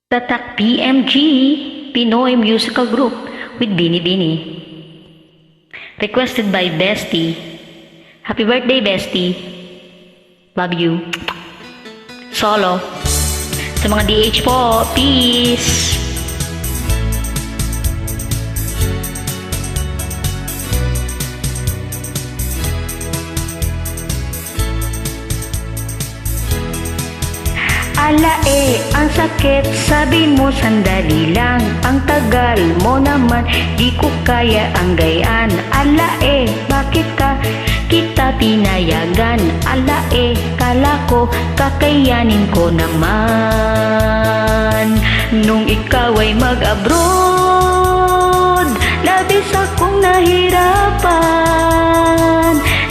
Tatak PMG, Pinoy Musical Group with Bini Bini. Requested by Bestie. Happy birthday, Bestie. Love you. Solo. Sa mga DH po, peace. Alae, ang sakit, sabi mo sandali lang. Ang tagal mo naman, di ko kaya ang gayaan. Alae, bakit ka kita pinayagan? Alae, kala ko kakayanin ko naman. Nung ikaw ay mag-abroad, labis akong nahirapan.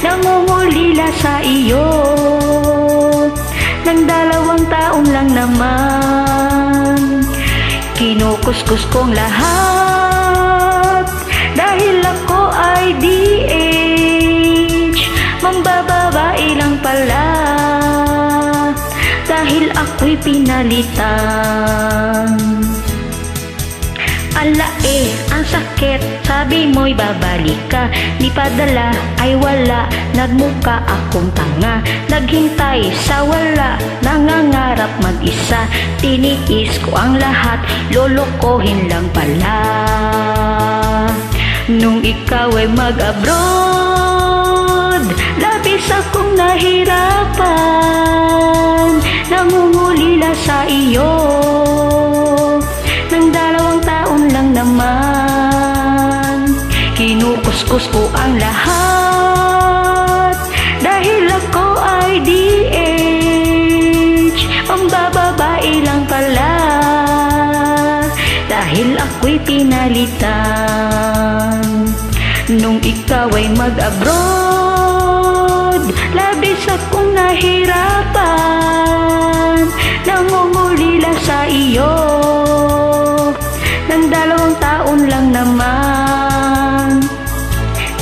Nangungulila sa iyo ng 2 taon lang naman. Kinukuskus kong lahat dahil ako ay DH. Mambababae lang pala dahil ako'y pinalitan. Alae, ang sakit, sabi mo'y babalik ka. Di padala ay wala, nagmuka akong tanga. Naghintay sa wala, nangangarap mag-isa. Tiniis ko ang lahat, lolokohin lang pala. Nung ikaw ay mag-abroad, labis akong nahirapan. Nangungulila sa iyo ng 2 taon lang naman. Kinukuskus ko ang lahat dahil ako ay DH. Mambababae lang pala dahil ako'y pinalitan. Nung ikaw ay mag-abroad, labis akong nahirapan. Nangungulila sa iyo ng 2 taon lang naman.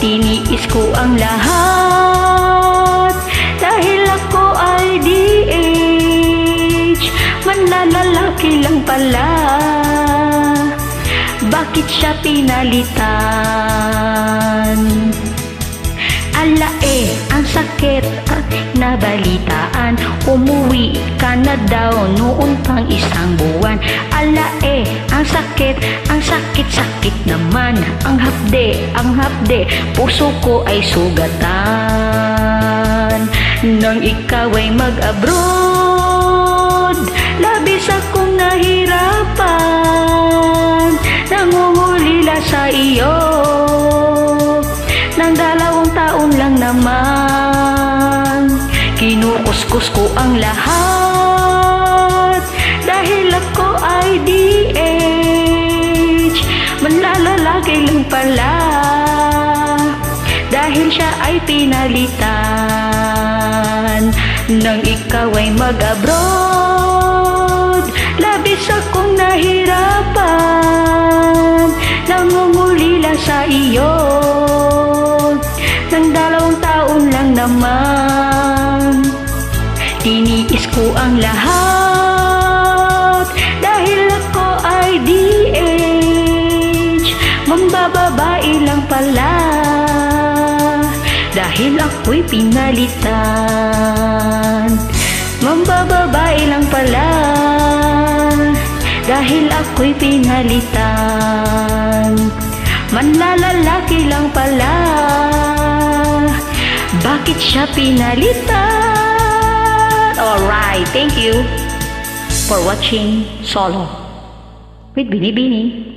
Tiniis ko ang lahat dahil ako ay DH. Manlalalaki lang pala, bakit siya pinalitan? Alae, ang sakit at nabalitaan. Umuwi ka na daw noon pang 1 buwan. Alae, ang sakit naman. Ang hapde, puso ko ay sugatan. Nang ikaw ay mag-abroad, labis akong nahirapan. Nangungulila sa iyo ng 2 taon lang naman. Kinukuskus ko ang lahat dahil ako ay DH. Manlalalaki lang pala dahil siya ay pinalitan. Nang ikaw ay mag-abroad, labis akong nahirapan. Nangungulila sa iyo ng 2 taon lang naman. Tiniis ko ang lahat dahil ako ay DH. Mambababae lang pala dahil ako'y pinalitan. Mambababae lang pala dahil ako'y pinalitan. Manlalalaki lang pala, bakit siya pinalitan? Alright, thank you for watching Solo with Bini Bini.